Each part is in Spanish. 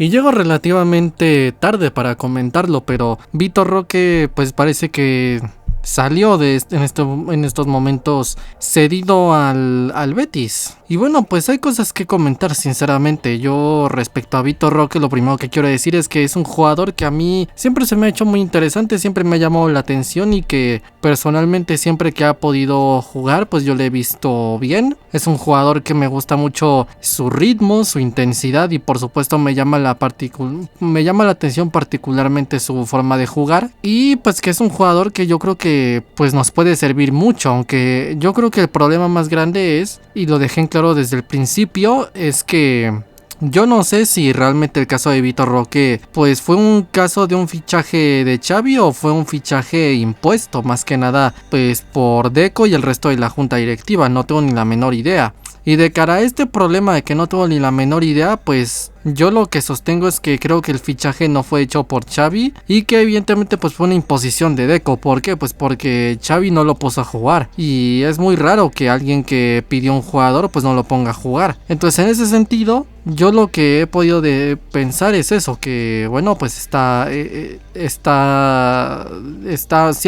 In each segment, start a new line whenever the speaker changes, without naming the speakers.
Y llego relativamente tarde para comentarlo, pero Vitor Roque pues parece que salió en estos momentos cedido al Betis. Y bueno, pues hay cosas que comentar sinceramente. Yo respecto a Vitor Roque, lo primero que quiero decir es que es un jugador que a mí siempre se me ha hecho muy interesante, siempre me ha llamado la atención y que personalmente siempre que ha podido jugar pues yo le he visto bien. Es un jugador que me gusta mucho su ritmo, su intensidad y por supuesto me llama la atención particularmente su forma de jugar. Y pues que es un jugador que yo creo que pues nos puede servir mucho, aunque yo creo que el problema más grande es, y lo dejé en claro desde el principio, es que yo no sé si realmente el caso de Vitor Roque pues fue un caso de un fichaje de Xavi o fue un fichaje impuesto más que nada pues por Deco y el resto de la junta directiva, no tengo ni la menor idea. Y de cara a este problema de que no tengo ni la menor idea, pues yo lo que sostengo es que creo que el fichaje no fue hecho por Xavi y que evidentemente pues fue una imposición de Deco. ¿Por qué? Pues porque Xavi no lo puso a jugar y es muy raro que alguien que pidió un jugador pues no lo ponga a jugar. Entonces en ese sentido yo lo que he podido pensar es eso, que bueno pues se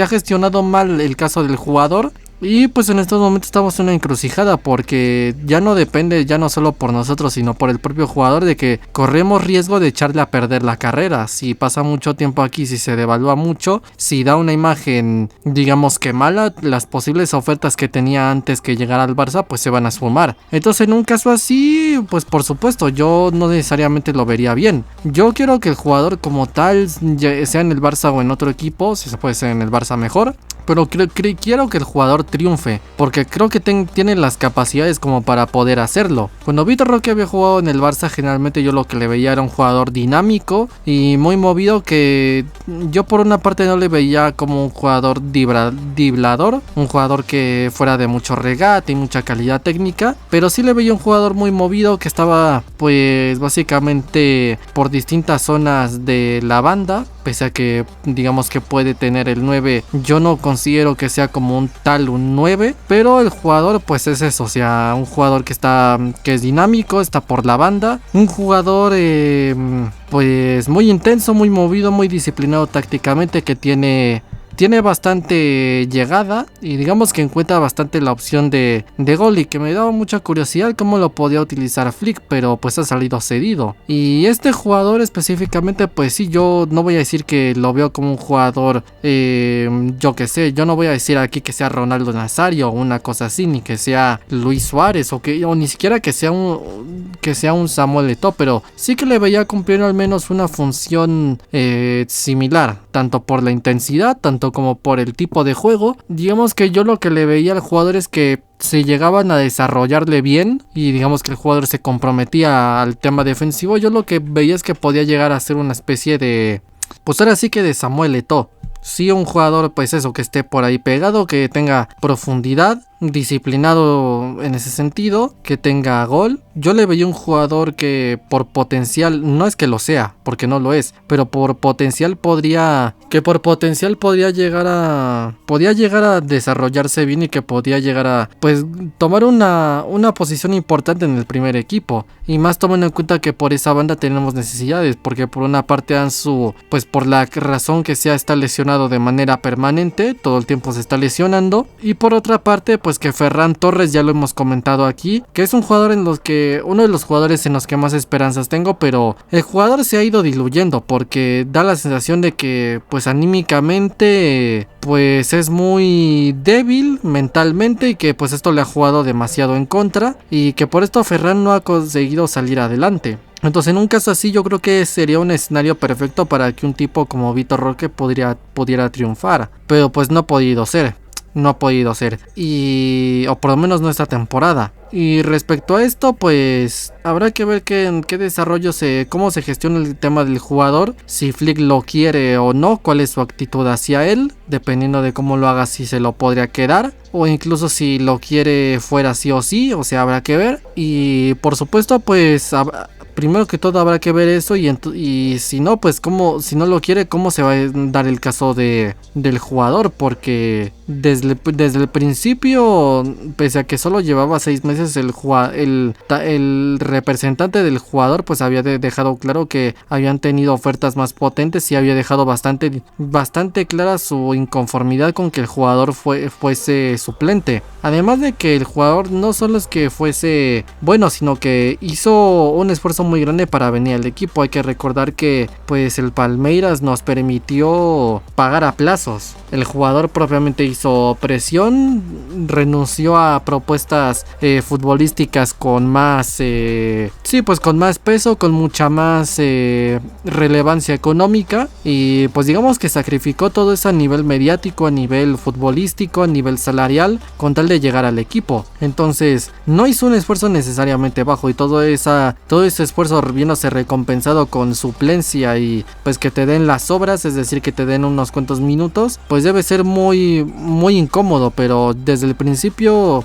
ha gestionado mal el caso del jugador. Y pues en estos momentos estamos en una encrucijada porque ya no depende ya no solo por nosotros sino por el propio jugador de que corremos riesgo de echarle a perder la carrera. Si pasa mucho tiempo aquí, si se devalúa mucho, si da una imagen digamos que mala, las posibles ofertas que tenía antes que llegara al Barça pues se van a esfumar. Entonces en un caso así pues por supuesto yo no necesariamente lo vería bien. Yo quiero que el jugador como tal sea en el Barça o en otro equipo, si se puede ser en el Barça mejor. Pero quiero que el jugador triunfe, porque creo que tiene las capacidades como para poder hacerlo. Cuando Vitor Roque había jugado en el Barça, generalmente yo lo que le veía era un jugador dinámico y muy movido, que yo por una parte no le veía como un jugador driblador, un jugador que fuera de mucho regate y mucha calidad técnica, pero sí le veía un jugador muy movido que estaba pues básicamente por distintas zonas de la banda. Pese a que digamos que puede tener el 9, yo no considero que sea como un 9, pero el jugador pues es eso, o sea, un jugador que es dinámico, está por la banda, un jugador pues muy intenso, muy movido, muy disciplinado tácticamente, que tiene bastante llegada y digamos que encuentra bastante la opción de gol, y que me daba mucha curiosidad cómo lo podía utilizar Flick, pero pues ha salido cedido. Y este jugador específicamente pues sí, yo no voy a decir que lo veo como un jugador yo que sé, yo no voy a decir aquí que sea Ronaldo Nazario o una cosa así, ni que sea Luis Suárez o ni siquiera que sea un Samuel Eto'o, pero sí que le veía cumplir al menos una función similar, tanto por la intensidad, tanto como por el tipo de juego. Digamos que yo lo que le veía al jugador es que se llegaban a desarrollarle bien y digamos que el jugador se comprometía al tema defensivo. Yo lo que veía es que podía llegar a ser una especie de, pues ahora sí que de Samuel Eto'o. Sí, un jugador pues eso, que esté por ahí pegado, que tenga profundidad, disciplinado en ese sentido, que tenga gol. Yo le veía un jugador que por potencial, no es que lo sea, porque no lo es, pero por potencial podría llegar a desarrollarse bien y que podía llegar a pues tomar una posición importante en el primer equipo. Y más tomando en cuenta que por esa banda tenemos necesidades, porque por una parte Ansu, pues por la razón que sea, está lesionado de manera permanente, todo el tiempo se está lesionando, y por otra parte pues que Ferran Torres, ya lo hemos comentado aquí, que es uno de los jugadores en los que más esperanzas tengo, pero el jugador se ha ido diluyendo porque da la sensación de que pues anímicamente pues es muy débil mentalmente y que pues esto le ha jugado demasiado en contra y que por esto Ferran no ha conseguido salir adelante. Entonces en un caso así yo creo que sería un escenario perfecto para que un tipo como Vitor Roque pudiera triunfar, pero pues no ha podido ser. Y o por lo menos no esta temporada. Y respecto a esto pues habrá que ver en qué desarrollo cómo se gestiona el tema del jugador, si Flick lo quiere o no, cuál es su actitud hacia él, dependiendo de cómo lo haga, si se lo podría quedar o incluso si lo quiere fuera sí o sí, o sea, habrá que ver. Y por supuesto pues primero que todo habrá que ver eso y si no pues si no lo quiere, cómo se va a dar el caso del jugador, porque desde el principio, pese a que solo llevaba 6 meses, el representante del jugador pues había dejado claro que habían tenido ofertas más potentes y había dejado bastante clara su inconformidad con que el jugador fuese suplente. Además de que el jugador no solo es que fuese bueno, sino que hizo un esfuerzo muy grande para venir al equipo. Hay que recordar que pues el Palmeiras nos permitió pagar a plazos. El jugador propiamente hizo presión, renunció a propuestas futbolísticas con más con más peso, con mucha más relevancia económica, y pues digamos que sacrificó todo eso a nivel mediático, a nivel futbolístico, a nivel salarial, con tal de llegar al equipo. Entonces no hizo un esfuerzo necesariamente bajo, y todo ese esfuerzo viéndose recompensado con suplencia y pues que te den las obras, es decir, que te den unos cuantos minutos, pues debe ser muy incómodo. Pero desde el principio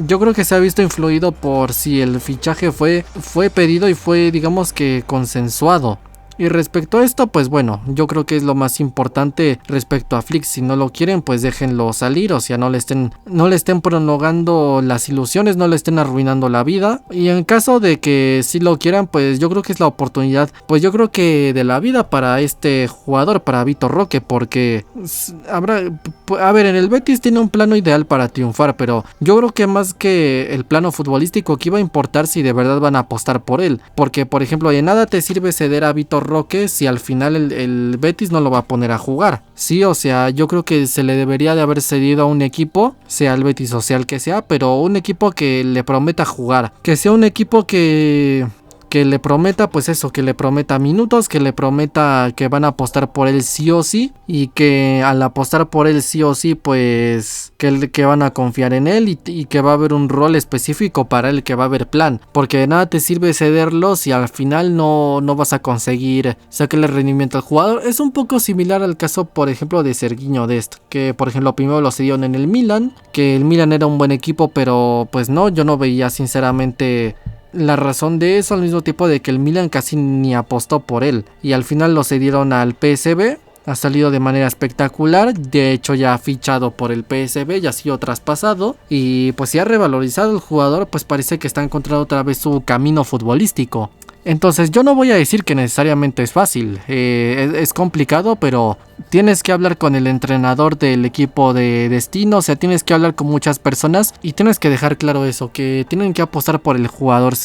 yo creo que se ha visto influido por si el fichaje fue pedido y fue, digamos que, consensuado. Y respecto a esto, pues bueno, yo creo que es lo más importante respecto a Flick. Si no lo quieren, pues déjenlo salir, o sea, no le estén prolongando las ilusiones, no le estén arruinando la vida. Y en caso de que sí lo quieran, pues yo creo que es la oportunidad, pues yo creo que de la vida para este jugador, para Vitor Roque, porque en el Betis tiene un plano ideal para triunfar, pero yo creo que más que el plano futbolístico, que iba a importar si de verdad van a apostar por él, porque por ejemplo, de nada te sirve ceder a Vitor Roque si al final el Betis no lo va a poner a jugar. Sí, o sea, yo creo que se le debería de haber cedido a un equipo, sea el Betis o sea el que sea, pero un equipo que le prometa jugar, que sea un equipo que le prometa, pues eso, que le prometa minutos, que le prometa que van a apostar por él sí o sí, y que al apostar por él sí o sí, pues que van a confiar en él, y que va a haber un rol específico para él, que va a haber plan, porque de nada te sirve cederlo si al final no vas a conseguir sacarle rendimiento al jugador. Es un poco similar al caso, por ejemplo, de Sergiño Dest, que por ejemplo primero lo cedieron en el Milan, que el Milan era un buen equipo, pero pues no, yo no veía sinceramente la razón de eso, al mismo tiempo de que el Milan casi ni apostó por él, y al final lo cedieron al PSV. Ha salido de manera espectacular, de hecho ya ha fichado por el PSV, ya ha sido traspasado, y pues si ha revalorizado el jugador, pues parece que está encontrando otra vez su camino futbolístico. Entonces yo no voy a decir que necesariamente es fácil, es complicado, pero tienes que hablar con el entrenador del equipo de destino, o sea, tienes que hablar con muchas personas y tienes que dejar claro eso, que tienen que apostar por el jugador,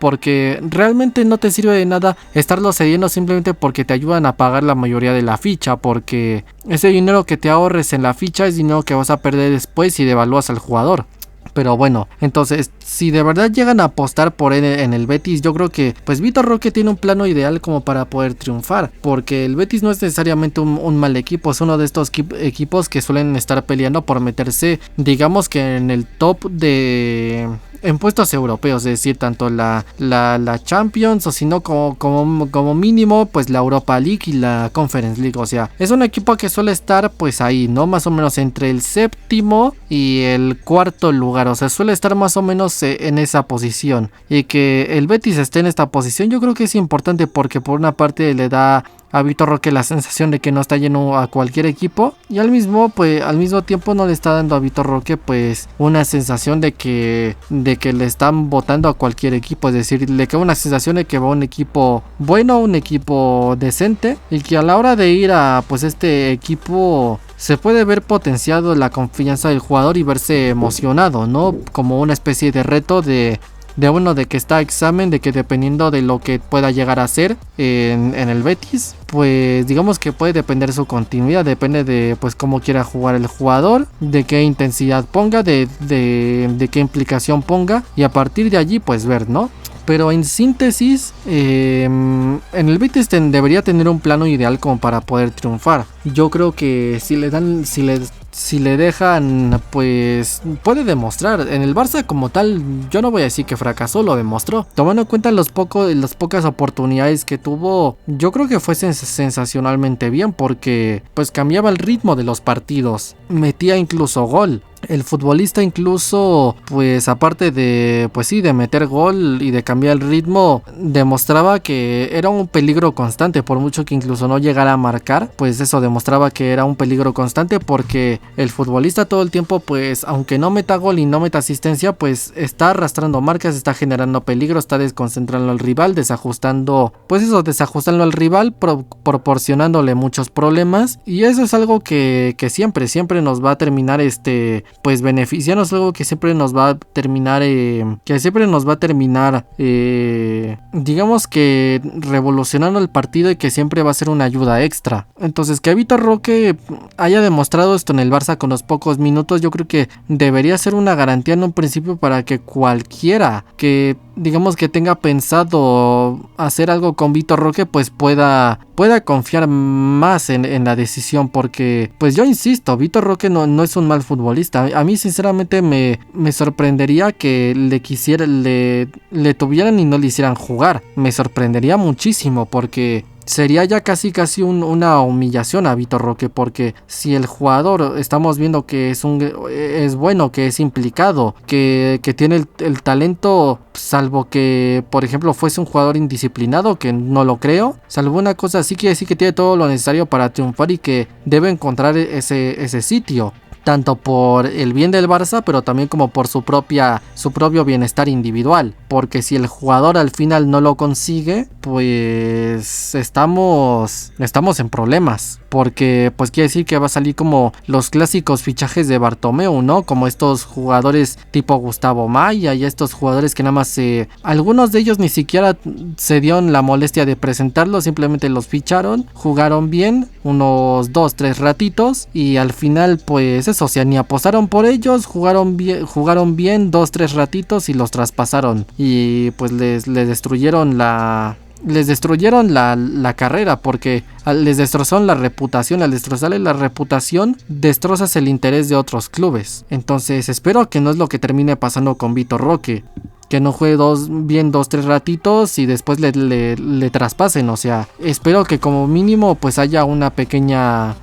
porque realmente no te sirve de nada estarlo cediendo simplemente porque te ayudan a pagar la mayoría de la ficha, porque ese dinero que te ahorres en la ficha es dinero que vas a perder después si devalúas al jugador. Pero bueno, entonces si de verdad llegan a apostar por él en el Betis, yo creo que pues Vitor Roque tiene un plano ideal como para poder triunfar, porque el Betis no es necesariamente un mal equipo, es uno de estos equipos que suelen estar peleando por meterse, digamos que en el top en puestos europeos, es decir, tanto la Champions, o si no como mínimo pues la Europa League y la Conference League. O sea, es un equipo que suele estar pues ahí, ¿no? Más o menos entre el séptimo y el cuarto lugar, o sea, suele estar más o menos en esa posición, y que el Betis esté en esta posición yo creo que es importante, porque por una parte le da a Vitor Roque la sensación de que no está lleno a cualquier equipo, y al mismo tiempo no le está dando a Vitor Roque pues una sensación de que le están votando a cualquier equipo, es decir, le queda una sensación de que va un equipo bueno, un equipo decente, y que a la hora de ir a pues este equipo se puede ver potenciado la confianza del jugador y verse emocionado, ¿no? Como una especie de reto de que está a examen, de que dependiendo de lo que pueda llegar a ser en el Betis, pues digamos que puede depender su continuidad, depende de pues cómo quiera jugar el jugador, de qué intensidad ponga, de qué implicación ponga, y a partir de allí pues ver, ¿no? Pero en síntesis, en el Betis debería tener un plano ideal como para poder triunfar. Yo creo que si le dejan, pues puede demostrar. En el Barça como tal, yo no voy a decir que fracasó, lo demostró. Tomando en cuenta las pocas oportunidades que tuvo, yo creo que fue sensacionalmente bien, porque pues cambiaba el ritmo de los partidos, metía incluso gol. El futbolista incluso, pues aparte de, pues sí, de meter gol y de cambiar el ritmo, demostraba que era un peligro constante, por mucho que incluso no llegara a marcar, pues eso demostraba que era un peligro constante, porque el futbolista todo el tiempo, pues aunque no meta gol y no meta asistencia, pues está arrastrando marcas, está generando peligro, está desconcentrando al rival, desajustando, pues eso, desajustando al rival, proporcionándole muchos problemas, y eso es algo que siempre nos va a terminar pues beneficiarnos, algo que siempre nos va a terminar digamos que revolucionando el partido, y que siempre va a ser una ayuda extra. Entonces, que Vitor Roque haya demostrado esto en el Barça con los pocos minutos, yo creo que debería ser una garantía en un principio para que cualquiera que digamos que tenga pensado hacer algo con Vitor Roque, pues pueda confiar más en la decisión, porque pues yo insisto, Vitor Roque no es un mal futbolista. A mí sinceramente me sorprendería que le tuvieran y no le hicieran jugar. Me sorprendería muchísimo, porque sería ya casi una humillación a Vitor Roque, porque si el jugador estamos viendo que es bueno, que es implicado, que tiene el talento, salvo que por ejemplo fuese un jugador indisciplinado, que no lo creo, salvo una cosa así, quiere decir que tiene todo lo necesario para triunfar y que debe encontrar ese sitio, tanto por el bien del Barça, pero también como por su propio bienestar individual, porque si el jugador al final no lo consigue, pues estamos en problemas, porque pues quiere decir que va a salir como los clásicos fichajes de Bartomeu, ¿no? Como estos jugadores tipo Gustavo Maya, y estos jugadores que nada más algunos de ellos ni siquiera se dieron la molestia de presentarlos, simplemente los ficharon, jugaron bien unos 2-3 ratitos, y al final pues eso, o sea, ni apostaron por ellos, jugaron bien 2-3 ratitos y los traspasaron, y pues les destruyeron la carrera, porque les destrozaron la reputación. Al destrozarle la reputación, destrozas el interés de otros clubes. Entonces espero que no es lo que termine pasando con Vitor Roque, que no juegue 2-3 ratitos y después le traspasen. O sea, espero que como mínimo pues haya una pequeña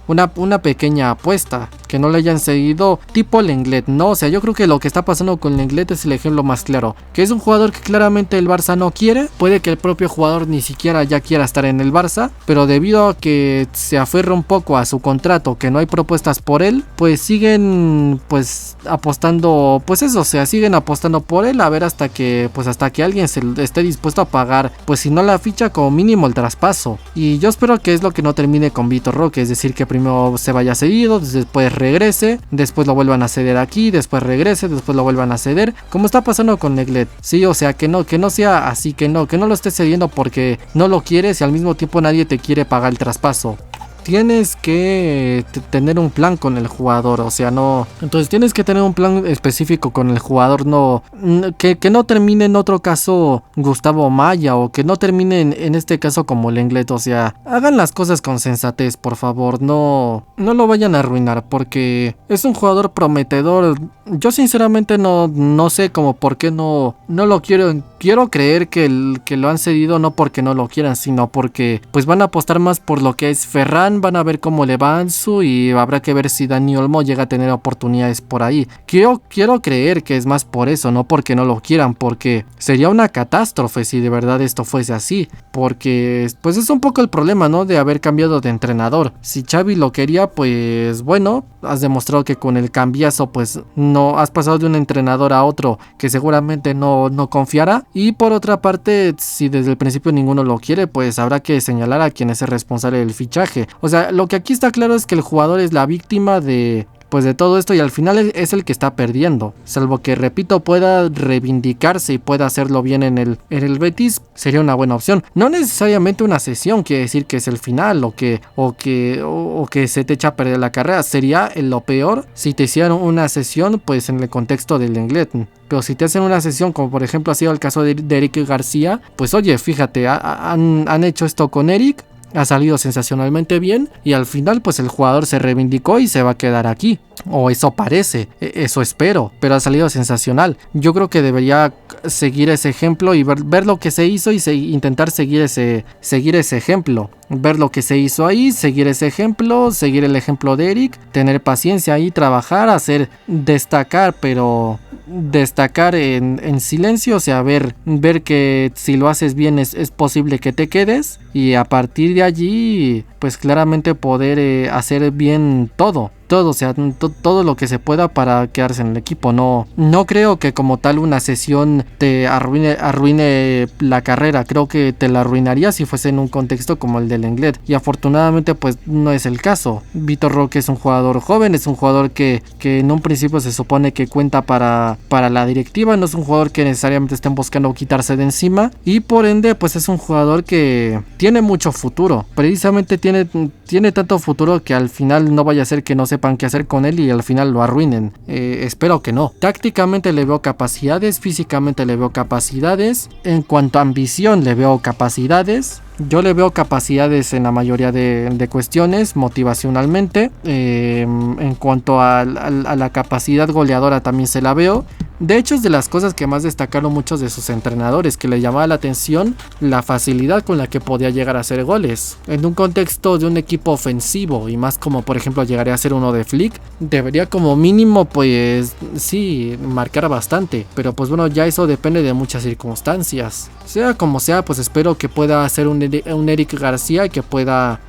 apuesta, que no le hayan seguido tipo Lenglet, ¿no? O sea, yo creo que lo que está pasando con Lenglet es el ejemplo más claro, que es un jugador que claramente el Barça no quiere. Puede que el propio jugador ni siquiera ya quiera estar en el Barça, pero debido a que se aferra un poco a su contrato, que no hay propuestas por él, pues siguen pues apostando, pues eso, o sea, siguen apostando por él, a ver hasta que alguien esté dispuesto a pagar, pues si no la ficha, como mínimo el traspaso. Y yo espero que es lo que no termine con Vitor Roque, es decir, que primero se vaya cedido, después regrese, después lo vuelvan a ceder aquí, después regrese, después lo vuelvan a ceder, como está pasando con Lenglet. Sí, o sea, que no sea así, que no lo estés cediendo porque no lo quieres y al mismo tiempo nadie te quiere pagar el traspaso. Tienes que tener un plan con el jugador, o sea, no. Entonces tienes que tener un plan específico con el jugador, no. Que no termine en otro caso Gustavo Maya, o que no termine en este caso como Lenglet. O sea, hagan las cosas con sensatez, por favor, no lo vayan a arruinar, porque es un jugador prometedor. Yo sinceramente no sé como por qué no lo quiero creer que lo han cedido, no porque no lo quieran, sino porque pues van a apostar más por lo que es Ferran, van a ver cómo le va Ansu, y habrá que ver si Dani Olmo llega a tener oportunidades por ahí. Quiero creer que es más por eso, no porque no lo quieran, porque sería una catástrofe si de verdad esto fuese así, porque pues es un poco el problema, ¿no? De haber cambiado de entrenador. Si Xavi lo quería, pues bueno, has demostrado que con el cambiazo pues no has pasado de un entrenador a otro que seguramente no confiará. Y por otra parte, si desde el principio ninguno lo quiere, pues habrá que señalar a quien es el responsable del fichaje. O sea, lo que aquí está claro es que el jugador es la víctima de todo esto, y al final es el que está perdiendo. Salvo que, repito, pueda reivindicarse y pueda hacerlo bien en el Betis, sería una buena opción. No necesariamente una cesión quiere decir que es el final, o que se te echa a perder la carrera. Sería lo peor si te hicieran una cesión pues en el contexto del Lenglet. Pero si te hacen una cesión, como por ejemplo ha sido el caso de Eric García, pues oye, fíjate, han hecho esto con Eric, ha salido sensacionalmente bien, y al final pues el jugador se reivindicó y se va a quedar aquí. o eso parece, eso espero, pero ha salido sensacional. Yo creo que debería seguir ese ejemplo y ver lo que se hizo y intentar seguir ese ejemplo. Ver lo que se hizo ahí, seguir ese ejemplo, seguir el ejemplo de Eric, tener paciencia ahí, trabajar, destacar, pero destacar en silencio, o sea, ver que si lo haces bien es posible que te quedes, y a partir de allí pues claramente poder hacer bien todo, o sea, todo lo que se pueda para quedarse en el equipo. No creo que como tal una sesión te arruine la carrera. Creo que te la arruinaría si fuese en un contexto como el del Lenglet, y afortunadamente pues no es el caso. Vitor Roque es un jugador joven, es un jugador que en un principio se supone que cuenta para la directiva, no es un jugador que necesariamente estén buscando quitarse de encima, y por ende pues es un jugador que tiene mucho futuro. Precisamente tiene tanto futuro que al final no vaya a ser que no sepan qué hacer con él y al final lo arruinen. Espero que no. Tácticamente le veo capacidades, físicamente le veo capacidades, en cuanto a ambición le veo capacidades. Yo le veo capacidades en la mayoría de cuestiones, motivacionalmente. En cuanto a la capacidad goleadora también se la veo. De hecho, es de las cosas que más destacaron muchos de sus entrenadores, que le llamaba la atención la facilidad con la que podía llegar a hacer goles. En un contexto de un equipo ofensivo, y más como por ejemplo llegaría a ser uno de Flick, debería como mínimo pues sí, marcar bastante. Pero pues bueno, ya eso depende de muchas circunstancias. Sea como sea, pues espero que pueda hacer un Eric García, que pueda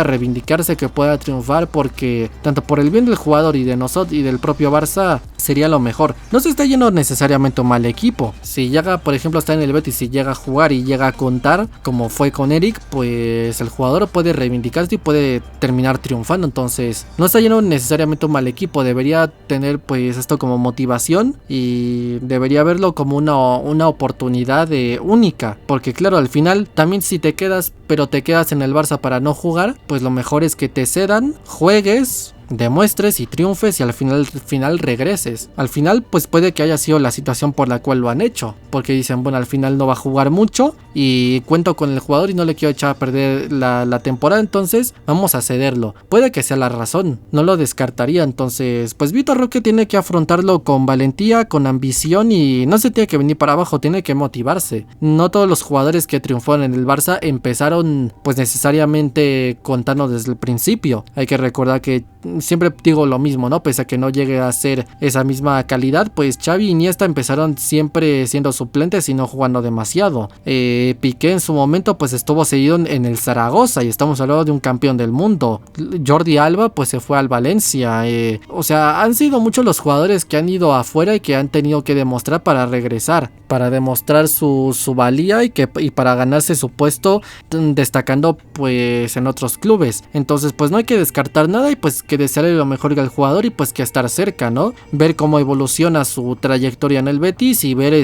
reivindicarse, que pueda triunfar, porque tanto por el bien del jugador y de nosotros y del propio Barça sería lo mejor. No se está yendo necesariamente un mal equipo. Si llega, por ejemplo, está en el Betis, si llega a jugar y llega a contar, como fue con Eric, pues el jugador puede reivindicarse y puede terminar triunfando. Entonces, no está yendo necesariamente un mal equipo. Debería tener pues esto como motivación y debería verlo como una oportunidad única. Porque claro, al final, también si te quedas, pero te quedas en el Barça para no jugar, pues lo mejor es que te cedan, juegues, demuestres y triunfes y al final regreses. Al final pues puede que haya sido la situación por la cual lo han hecho, porque dicen, bueno, al final no va a jugar mucho y cuento con el jugador y no le quiero echar a perder la temporada, entonces vamos a cederlo. Puede que sea la razón, no lo descartaría. Entonces pues Vitor Roque tiene que afrontarlo con valentía, con ambición, y no se tiene que venir para abajo, tiene que motivarse. No todos los jugadores que triunfaron en el Barça empezaron pues necesariamente contando desde el principio. Hay que recordar que siempre digo lo mismo, ¿no? Pese a que no llegue a ser esa misma calidad, pues Xavi y Iniesta empezaron siempre siendo suplentes y no jugando demasiado. Piqué en su momento pues estuvo seguido en el Zaragoza y estamos hablando de un campeón del mundo. Jordi Alba pues se fue al Valencia. O sea, han sido muchos los jugadores que han ido afuera y que han tenido que demostrar para regresar, para demostrar su valía y para ganarse su puesto destacando pues en otros clubes. Entonces pues no hay que descartar nada y pues que desearle lo mejor al jugador y pues que estar cerca, ¿no? Ver cómo evoluciona su trayectoria en el Betis y ver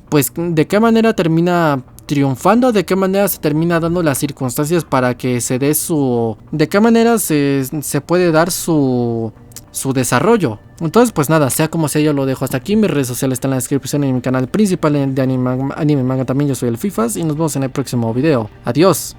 pues de qué manera termina triunfando, de qué manera se termina dando las circunstancias para que se dé de qué manera se puede dar su desarrollo. Entonces pues nada, sea como sea, yo lo dejo hasta aquí. Mis redes sociales están en la descripción y en mi canal principal de anime manga también. Yo soy el Fifas y nos vemos en el próximo video. Adiós.